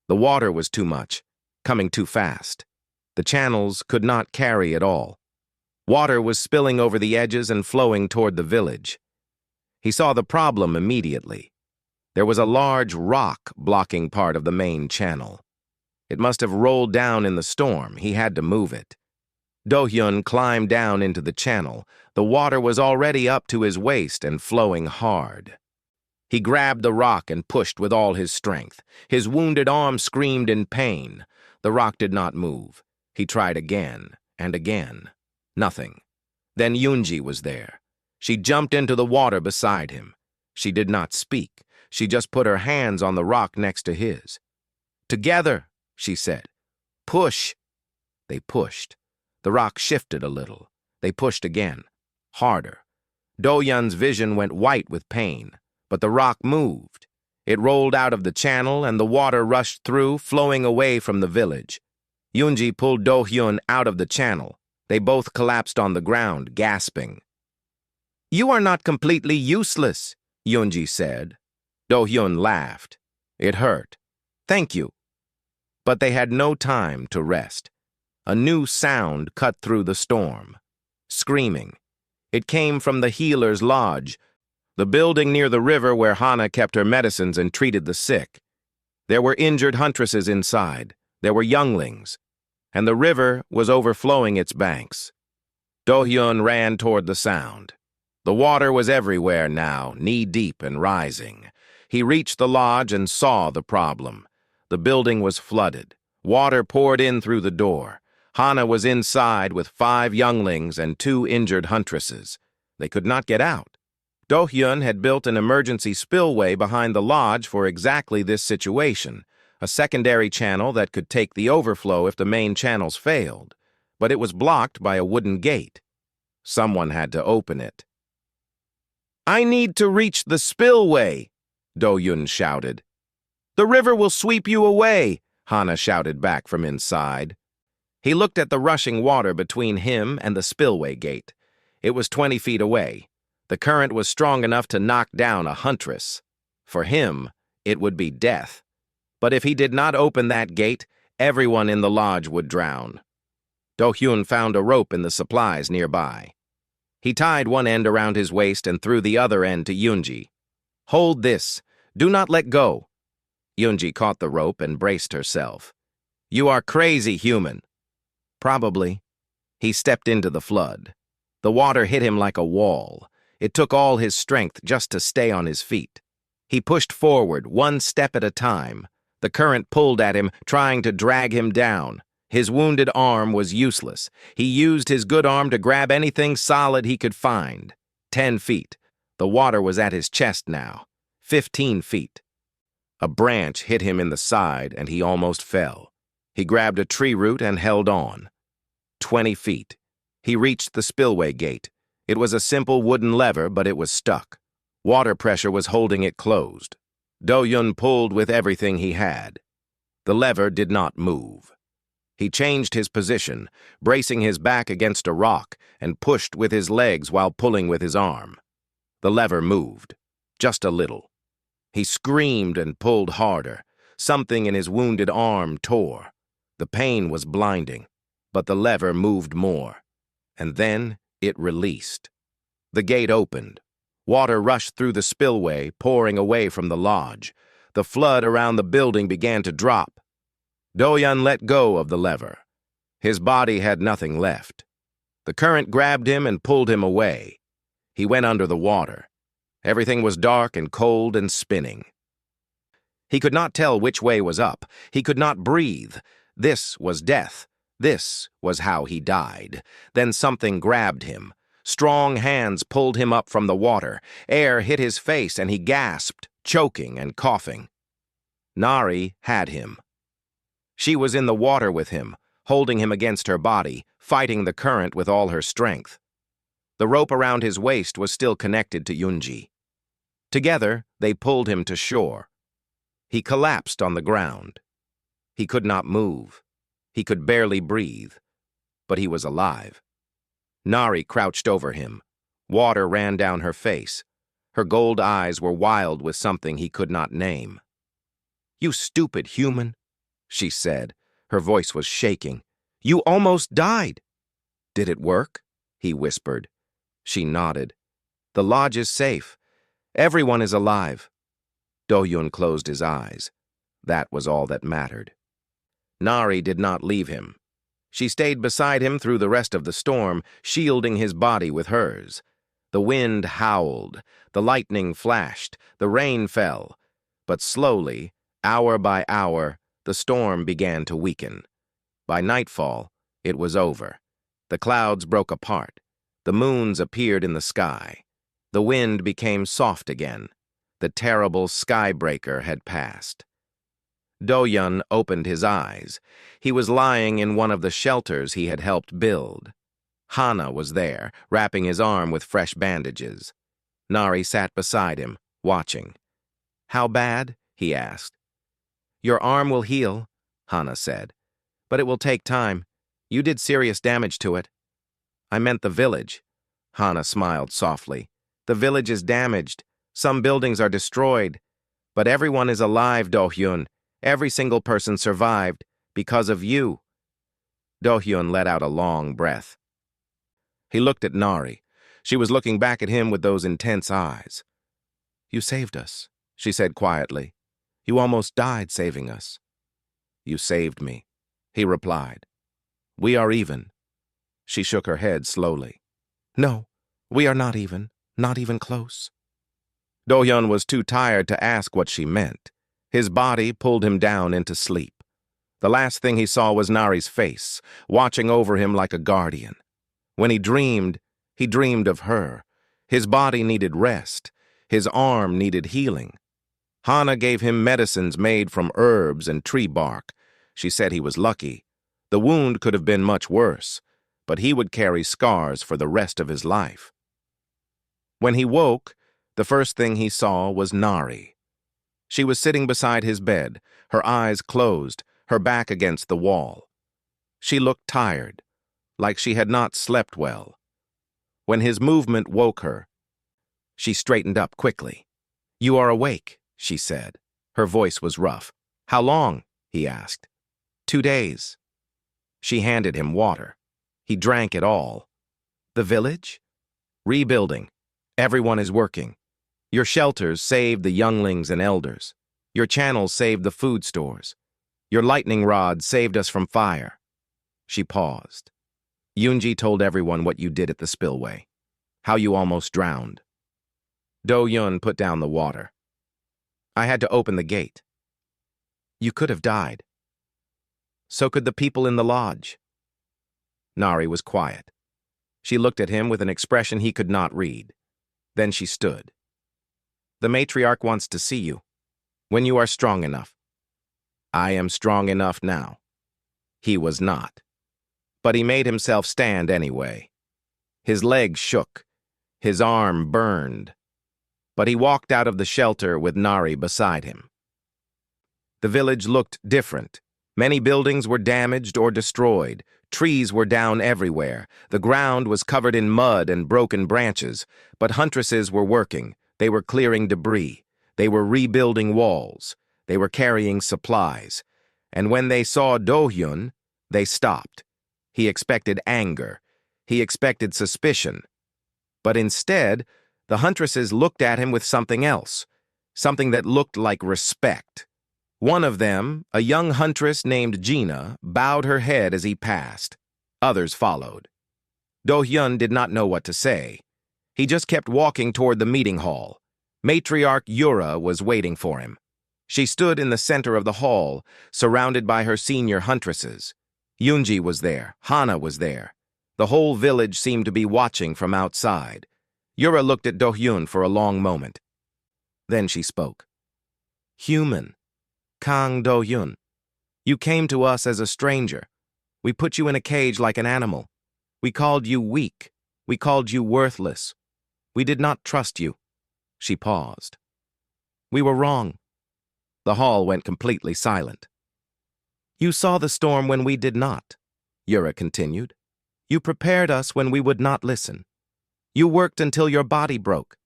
The water was too much, coming too fast. The channels could not carry it all. Water was spilling over the edges and flowing toward the village. He saw the problem immediately. There was a large rock blocking part of the main channel. It must have rolled down in the storm. He had to move it. Do-hyun climbed down into the channel. The water was already up to his waist and flowing hard. He grabbed the rock and pushed with all his strength. His wounded arm screamed in pain. The rock did not move. He tried again and again. Nothing. Then Yoonji was there. She jumped into the water beside him. She did not speak. She just put her hands on the rock next to his. "Together," she said. "Push." They pushed. The rock shifted a little. They pushed again. Harder. Do-Yun's vision went white with pain, but the rock moved. It rolled out of the channel and the water rushed through, flowing away from the village. Yoonji pulled Do-Hyun out of the channel. They both collapsed on the ground, gasping. "You are not completely useless," Yoonji said. Do-Hyun laughed. It hurt. "Thank you." But they had no time to rest. A new sound cut through the storm. Screaming. It came from the healer's lodge, the building near the river where Hana kept her medicines and treated the sick. There were injured huntresses inside. There were younglings. And the river was overflowing its banks. Do-Hyun ran toward the sound. The water was everywhere now, knee-deep and rising. He reached the lodge and saw the problem. The building was flooded. Water poured in through the door. Hana was inside with 5 younglings and 2 injured huntresses. They could not get out. Do-Hyun had built an emergency spillway behind the lodge for exactly this situation, a secondary channel that could take the overflow if the main channels failed, but it was blocked by a wooden gate. Someone had to open it. "I need to reach the spillway," Do-Hyun shouted. "The river will sweep you away," Hana shouted back from inside. He looked at the rushing water between him and the spillway gate. It was 20 feet away. The current was strong enough to knock down a huntress. For him, it would be death. But if he did not open that gate, everyone in the lodge would drown. Do-Hyun found a rope in the supplies nearby. He tied one end around his waist and threw the other end to Yoonji. "Hold this. Do not let go." Yoonji caught the rope and braced herself. "You are crazy, human." Probably. He stepped into the flood. The water hit him like a wall. It took all his strength just to stay on his feet. He pushed forward, one step at a time. The current pulled at him, trying to drag him down. His wounded arm was useless. He used his good arm to grab anything solid he could find. 10 feet. The water was at his chest now. 15 feet. A branch hit him in the side, and he almost fell. He grabbed a tree root and held on. 20 feet. He reached the spillway gate. It was a simple wooden lever, but it was stuck. Water pressure was holding it closed. Do-Hyun pulled with everything he had. The lever did not move. He changed his position, bracing his back against a rock, and pushed with his legs while pulling with his arm. The lever moved, just a little. He screamed and pulled harder. Something in his wounded arm tore. The pain was blinding, but the lever moved more. And then it released. The gate opened. Water rushed through the spillway, pouring away from the lodge. The flood around the building began to drop. Do-Hyun let go of the lever. His body had nothing left. The current grabbed him and pulled him away. He went under the water. Everything was dark and cold and spinning. He could not tell which way was up. He could not breathe. This was death. This was how he died. Then something grabbed him. Strong hands pulled him up from the water. Air hit his face and he gasped, choking and coughing. Nari had him. She was in the water with him, holding him against her body, fighting the current with all her strength. The rope around his waist was still connected to Yoonji. Together, they pulled him to shore. He collapsed on the ground. He could not move. He could barely breathe. But he was alive. Nari crouched over him. Water ran down her face. Her gold eyes were wild with something he could not name. "You stupid human," she said. Her voice was shaking. "You almost died." "Did it work?" he whispered. She nodded. "The lodge is safe. Everyone is alive." Do-Hyun closed his eyes. That was all that mattered. Nari did not leave him. She stayed beside him through the rest of the storm, shielding his body with hers. The wind howled, the lightning flashed, the rain fell. But slowly, hour by hour, the storm began to weaken. By nightfall, it was over. The clouds broke apart. The moons appeared in the sky. The wind became soft again. The terrible skybreaker had passed. Do-hyun opened his eyes. He was lying in one of the shelters he had helped build. Hana was there, wrapping his arm with fresh bandages. Nari sat beside him, watching. "How bad?" he asked. "Your arm will heal," Hana said. "But it will take time. You did serious damage to it." "I meant the village." Hana smiled softly. "The village is damaged. Some buildings are destroyed. But everyone is alive, Do-hyun. Every single person survived, because of you." Do-hyun let out a long breath. He looked at Nari. She was looking back at him with those intense eyes. "You saved us," she said quietly. "You almost died saving us." "You saved me," he replied. "We are even." She shook her head slowly. "No, we are not even close." Do-hyun was too tired to ask what she meant. His body pulled him down into sleep. The last thing he saw was Nari's face, watching over him like a guardian. When he dreamed of her. His body needed rest. His arm needed healing. Hana gave him medicines made from herbs and tree bark. She said he was lucky. The wound could have been much worse, but he would carry scars for the rest of his life. When he woke, the first thing he saw was Nari. She was sitting beside his bed, her eyes closed, her back against the wall. She looked tired, like she had not slept well. When his movement woke her, she straightened up quickly. "You are awake," she said. Her voice was rough. "How long?" he asked. "2 days." She handed him water. He drank it all. "The village?" "Rebuilding. Everyone is working. Your shelters saved the younglings and elders. Your channels saved the food stores. Your lightning rod saved us from fire." She paused. "Yoonji told everyone what you did at the spillway. How you almost drowned." Do-hyun put down the water. "I had to open the gate." "You could have died." "So could the people in the lodge." Nari was quiet. She looked at him with an expression he could not read. Then she stood. "The matriarch wants to see you. When you are strong enough." "I am strong enough now." He was not. But he made himself stand anyway. His legs shook. His arm burned. But he walked out of the shelter with Nari beside him. The village looked different. Many buildings were damaged or destroyed. Trees were down everywhere. The ground was covered in mud and broken branches. But huntresses were working. They were clearing debris. They were rebuilding walls. They were carrying supplies. And when they saw Do-hyun, they stopped. He expected anger. He expected suspicion. But instead, the huntresses looked at him with something else, something that looked like respect. One of them, a young huntress named Gina, bowed her head as he passed. Others followed. Do-hyun did not know what to say. He just kept walking toward the meeting hall. Matriarch Yura was waiting for him. She stood in the center of the hall, surrounded by her senior huntresses. Yoonji was there. Hana was there. The whole village seemed to be watching from outside. Yura looked at Do-hyun for a long moment. Then she spoke. "Human. Kang Do-hyun. You came to us as a stranger. We put you in a cage like an animal. We called you weak. We called you worthless. We did not trust you." She paused. "We were wrong." The hall went completely silent. "You saw the storm when we did not," Yura continued. "You prepared us when we would not listen. You worked until your body broke.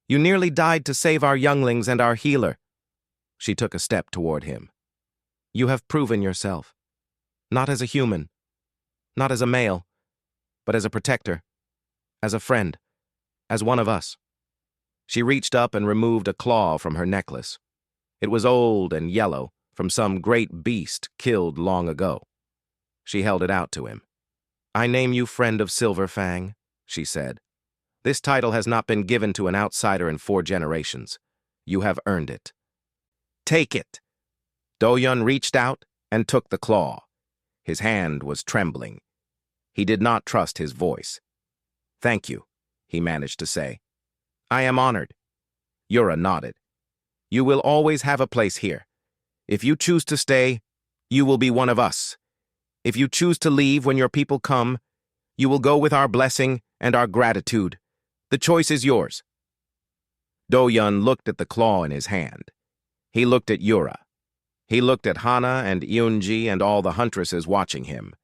You nearly died to save our younglings and our healer." She took a step toward him. "You have proven yourself. Not as a human, not as a male, but as a protector, as a friend, as one of us." She reached up and removed a claw from her necklace. It was old and yellow, from some great beast killed long ago. She held it out to him. "I name you Friend of Silver Fang," she said. "This title has not been given to an outsider in 4 generations. You have earned it. Take it." Do-hyun reached out and took the claw. His hand was trembling. He did not trust his voice. "Thank you," he managed to say. "I am honored." Yura nodded. You will always have a place here. If you choose to stay, you will be one of us. If you choose to leave when your people come, you will go with our blessing and our gratitude. The choice is yours." Do-Yun looked at the claw in his hand. He looked at Yura. He looked at Hana and Eunji and all the Huntresses watching him.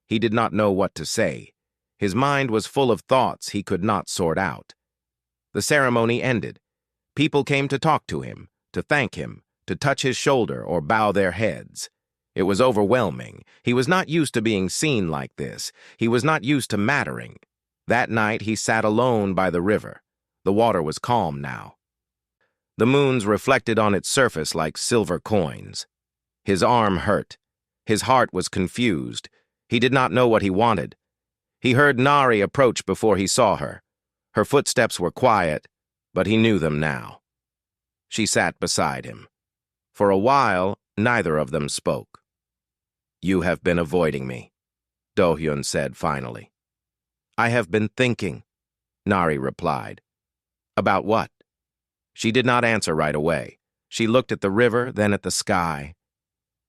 He did not know what to say. His mind was full of thoughts he could not sort out. The ceremony ended. People came to talk to him, to thank him, to touch his shoulder or bow their heads. It was overwhelming. He was not used to being seen like this. He was not used to mattering. That night he sat alone by the river. The water was calm now. The moons reflected on its surface like silver coins. His arm hurt. His heart was confused. He did not know what he wanted. He heard Nari approach before he saw her. Her footsteps were quiet, but he knew them now. She sat beside him. For a while, neither of them spoke. "You have been avoiding me," Do-Hyun said finally. "I have been thinking," Nari replied. "About what?" She did not answer right away. She looked at the river, then at the sky,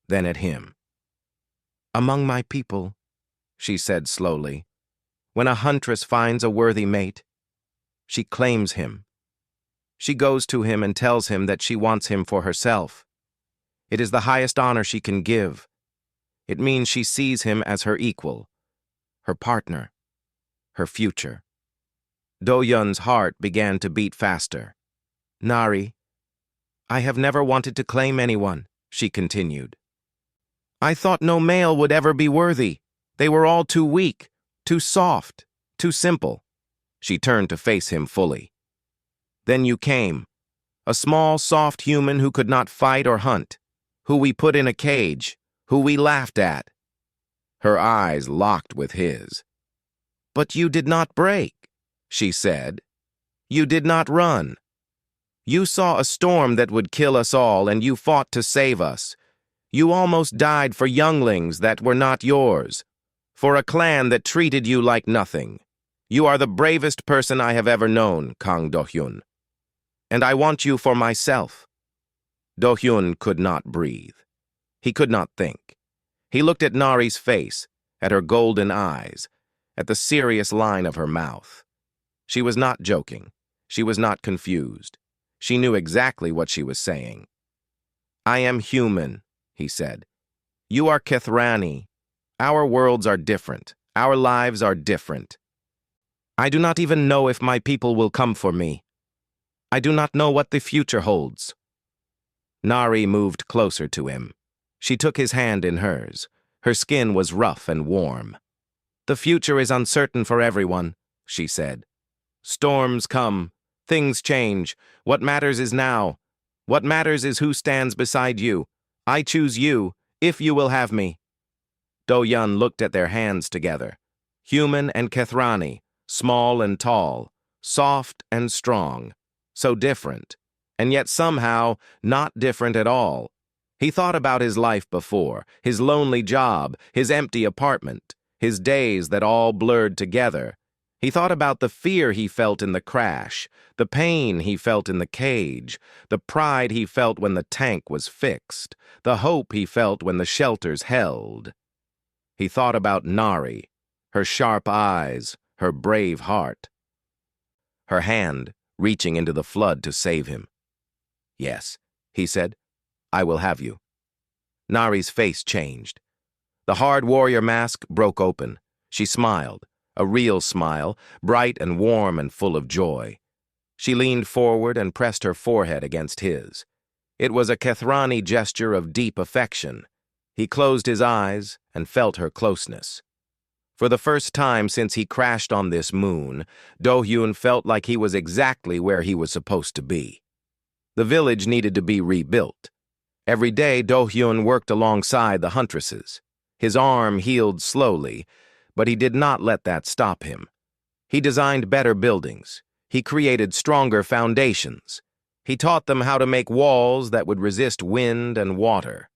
then at him. "Among my people," she said slowly, "when a huntress finds a worthy mate, she claims him. She goes to him and tells him that she wants him for herself. It is the highest honor she can give. It means she sees him as her equal, her partner, her future." Do-Yun's heart began to beat faster. "Nari, I have never wanted to claim anyone," she continued. "I thought no male would ever be worthy. They were all too weak, too soft, too simple." She turned to face him fully. "Then you came, a small, soft human who could not fight or hunt, who we put in a cage, who we laughed at." Her eyes locked with his. "But you did not break," she said. "You did not run. You saw a storm that would kill us all, and you fought to save us. You almost died for younglings that were not yours, for a clan that treated you like nothing. You are the bravest person I have ever known, Kang Do-Hyun. And I want you for myself." Do-Hyun could not breathe. He could not think. He looked at Nari's face, at her golden eyes, at the serious line of her mouth. She was not joking. She was not confused. She knew exactly what she was saying. "I am human," he said. "You are Kethrani. Our worlds are different. Our lives are different. I do not even know if my people will come for me. I do not know what the future holds." Nari moved closer to him. She took his hand in hers. Her skin was rough and warm. "The future is uncertain for everyone," she said. "Storms come. Things change. What matters is now. What matters is who stands beside you. I choose you, if you will have me." Do-Yun looked at their hands together. Human and Kethrani, small and tall, soft and strong. So different, and yet somehow not different at all. He thought about his life before, his lonely job, his empty apartment, his days that all blurred together. He thought about the fear he felt in the crash, the pain he felt in the cage, the pride he felt when the tank was fixed, the hope he felt when the shelters held. He thought about Nari, her sharp eyes, her brave heart. Her hand reaching into the flood to save him. "Yes," he said, "I will have you." Nari's face changed. The hard warrior mask broke open. She smiled, a real smile, bright and warm and full of joy. She leaned forward and pressed her forehead against his. It was a Kethrani gesture of deep affection. He closed his eyes and felt her closeness. For the first time since he crashed on this moon, Do-Hyun felt like he was exactly where he was supposed to be. The village needed to be rebuilt. Every day, Do-Hyun worked alongside the Huntresses. His arm healed slowly, but he did not let that stop him. He designed better buildings. He created stronger foundations. He taught them how to make walls that would resist wind and water.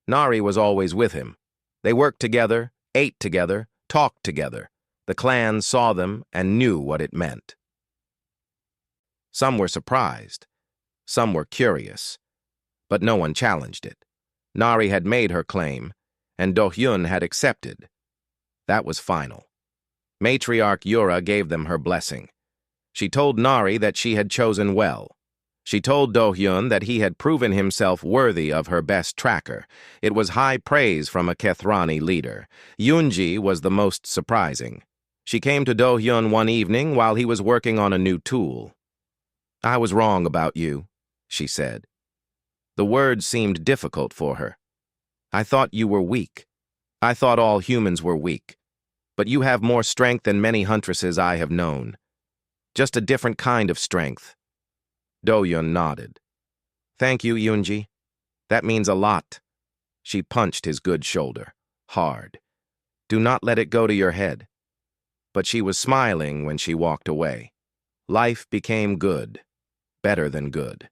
Nari was always with him. They worked together, ate together, talked together. The clan saw them and knew what it meant. Some were surprised. Some were curious. But no one challenged it. Nari had made her claim, and Do-hyun had accepted. That was final. Matriarch Yura gave them her blessing. She told Nari that she had chosen well. She told Do-hyun that he had proven himself worthy of her best tracker. It was high praise from a Kethrani leader. Yoonji was the most surprising. She came to Do-hyun one evening while he was working on a new tool. "I was wrong about you," she said. The words seemed difficult for her. "I thought you were weak. I thought all humans were weak. But you have more strength than many huntresses I have known. Just a different kind of strength." Do-hyun nodded. "Thank you, Yoonji. That means a lot." She punched his good shoulder, hard. "Do not let it go to your head." But she was smiling when she walked away. Life became good, better than good.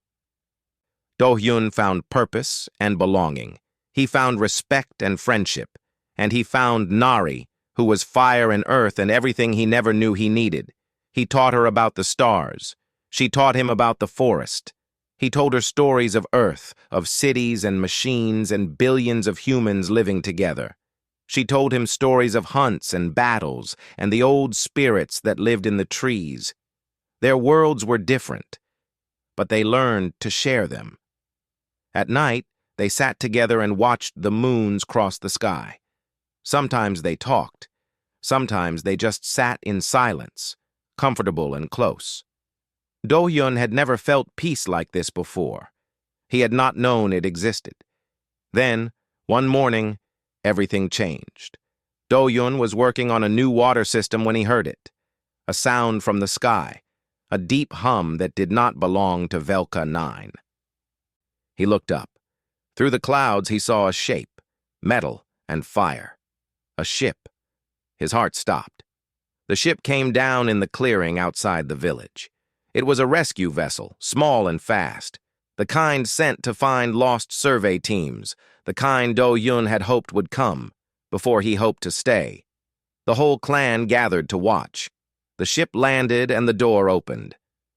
Do-hyun found purpose and belonging. He found respect and friendship. And he found Nari, who was fire and earth and everything he never knew he needed. He taught her about the stars. She taught him about the forest. He told her stories of Earth, of cities and machines and billions of humans living together. She told him stories of hunts and battles and the old spirits that lived in the trees. Their worlds were different, but they learned to share them. At night, they sat together and watched the moons cross the sky. Sometimes they talked. Sometimes they just sat in silence, comfortable and close. Do-hyun had never felt peace like this before. He had not known it existed. Then, one morning, everything changed. Do-hyun was working on a new water system when he heard it. A sound from the sky, a deep hum that did not belong to Velka 9. He looked up. Through the clouds he saw a shape, metal and fire. A ship. His heart stopped. The ship came down in the clearing outside the village. It was a rescue vessel, small and fast, the kind sent to find lost survey teams, the kind Do-hyun had hoped would come, before he hoped to stay. The whole clan gathered to watch. The ship landed and the door opened.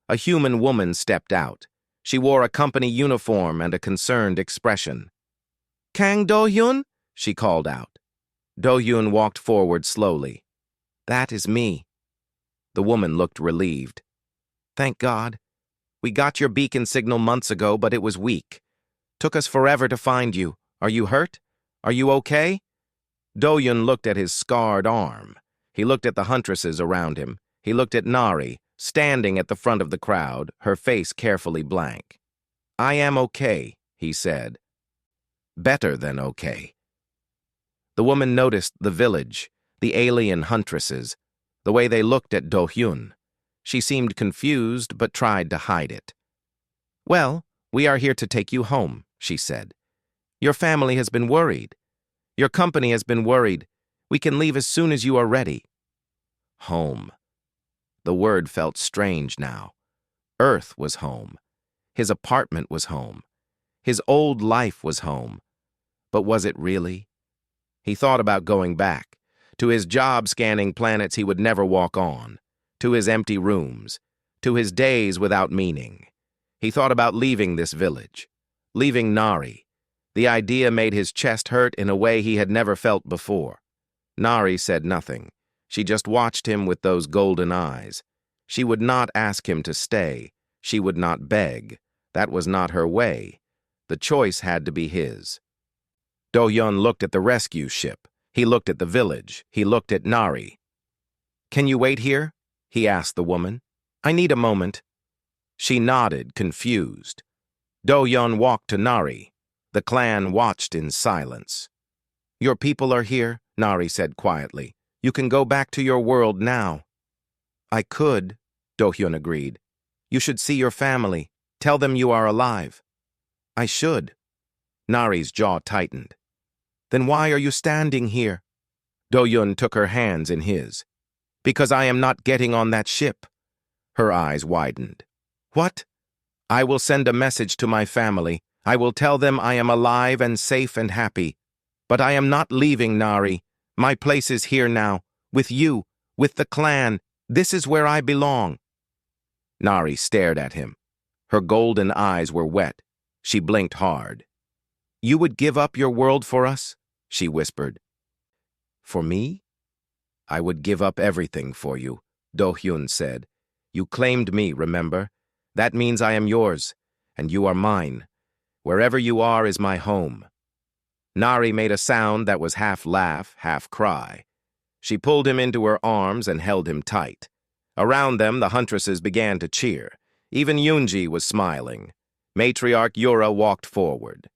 A human woman stepped out. She wore a company uniform and a concerned expression. "Kang Do-hyun?" she called out. Do-hyun walked forward slowly. "That is me." The woman looked relieved. "Thank God. We got your beacon signal months ago, but it was weak. Took us forever to find you. Are you hurt? Are you okay?" Do-hyun looked at his scarred arm. He looked at the huntresses around him. He looked at Nari, standing at the front of the crowd, her face carefully blank. "I am okay," he said. "Better than okay." The woman noticed the village, the alien huntresses, the way they looked at Do-hyun. She seemed confused, but tried to hide it. "Well, we are here to take you home," she said. "Your family has been worried. Your company has been worried. We can leave as soon as you are ready." Home. The word felt strange now. Earth was home. His apartment was home. His old life was home. But was it really? He thought about going back, to his job scanning planets he would never walk on, to his empty rooms, to his days without meaning. He thought about leaving this village, leaving Nari. The idea made his chest hurt in a way he had never felt before. Nari said nothing. She just watched him with those golden eyes. She would not ask him to stay. She would not beg. That was not her way. The choice had to be his. Do-hyun looked at the rescue ship. He looked at the village. He looked at Nari. "Can you wait here?" he asked the woman. "I need a moment." She nodded, confused. Do-hyun walked to Nari. The clan watched in silence. "Your people are here," Nari said quietly. "You can go back to your world now." "I could," Do-hyun agreed. "You should see your family. Tell them you are alive." "I should." Nari's jaw tightened. "Then why are you standing here?" Do-hyun took her hands in his. "Because I am not getting on that ship." Her eyes widened. "What?" "I will send a message to my family. I will tell them I am alive and safe and happy. But I am not leaving Nari. My place is here now, with you, with the clan. This is where I belong." Nari stared at him. Her golden eyes were wet. She blinked hard. "You would give up your world for us?" she whispered. "For me? I would give up everything for you," Do-hyun said. "You claimed me, remember? That means I am yours, and you are mine. Wherever you are is my home." Nari made a sound that was half laugh, half cry. She pulled him into her arms and held him tight. Around them, the Huntresses began to cheer. Even Yoonji was smiling. Matriarch Yura walked forward.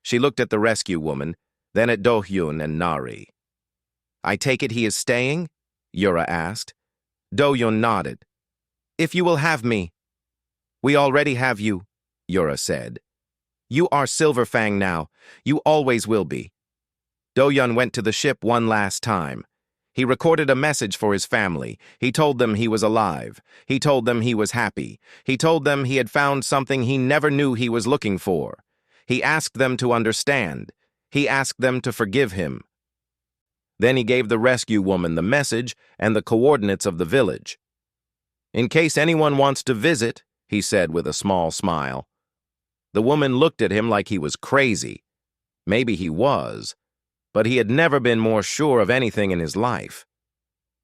She looked at the rescue woman, then at Do-hyun and Nari. "I take it he is staying?" Yura asked. Do-hyun nodded. "If you will have me." "We already have you," Yura said. "You are Silverfang now. You always will be." Do-hyun went to the ship one last time. He recorded a message for his family. He told them he was alive. He told them he was happy. He told them he had found something he never knew he was looking for. He asked them to understand. He asked them to forgive him. Then he gave the rescue woman the message and the coordinates of the village. "In case anyone wants to visit," he said with a small smile. The woman looked at him like he was crazy. Maybe he was, but he had never been more sure of anything in his life.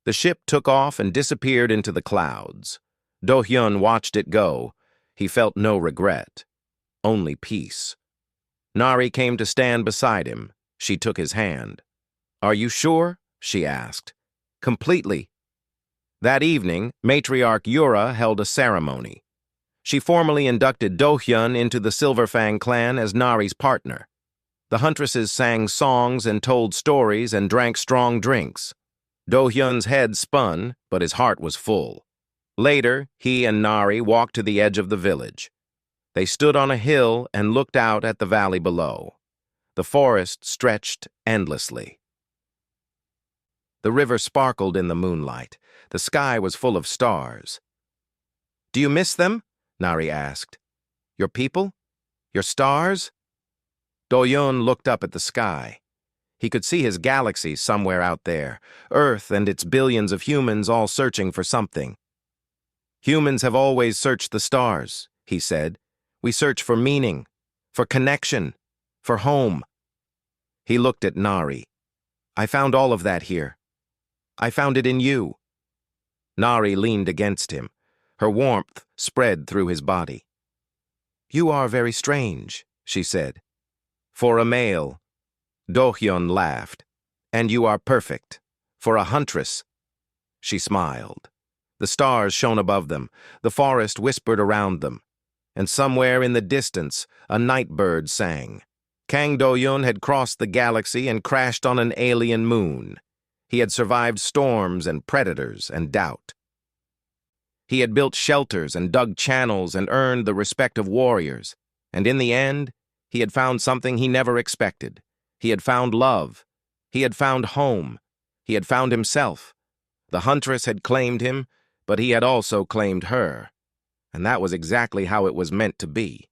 The ship took off and disappeared into the clouds. Do-hyun watched it go. He felt no regret, only peace. Nari came to stand beside him. She took his hand. "Are you sure?" she asked. "Completely." That evening, Matriarch Yura held a ceremony. She formally inducted Do-hyun into the Silverfang clan as Nari's partner. The Huntresses sang songs and told stories and drank strong drinks. Do-hyun's head spun, but his heart was full. Later, he and Nari walked to the edge of the village. They stood on a hill and looked out at the valley below. The forest stretched endlessly. The river sparkled in the moonlight. The sky was full of stars. "Do you miss them?" Nari asked. "Your people? Your stars?" Do-hyun looked up at the sky. He could see his galaxy somewhere out there, Earth and its billions of humans all searching for something. "Humans have always searched the stars," he said. "We search for meaning, for connection, for home." He looked at Nari. "I found all of that here. I found it in you." Nari leaned against him. Her warmth spread through his body. "You are very strange," she said. "For a male." Do-hyun laughed. "And you are perfect. For a huntress." She smiled. The stars shone above them. The forest whispered around them. And somewhere in the distance, a night bird sang. Kang Do-hyun had crossed the galaxy and crashed on an alien moon. He had survived storms and predators and doubt. He had built shelters and dug channels and earned the respect of warriors. And in the end, he had found something he never expected. He had found love. He had found home. He had found himself. The Huntress had claimed him, but he had also claimed her. And that was exactly how it was meant to be.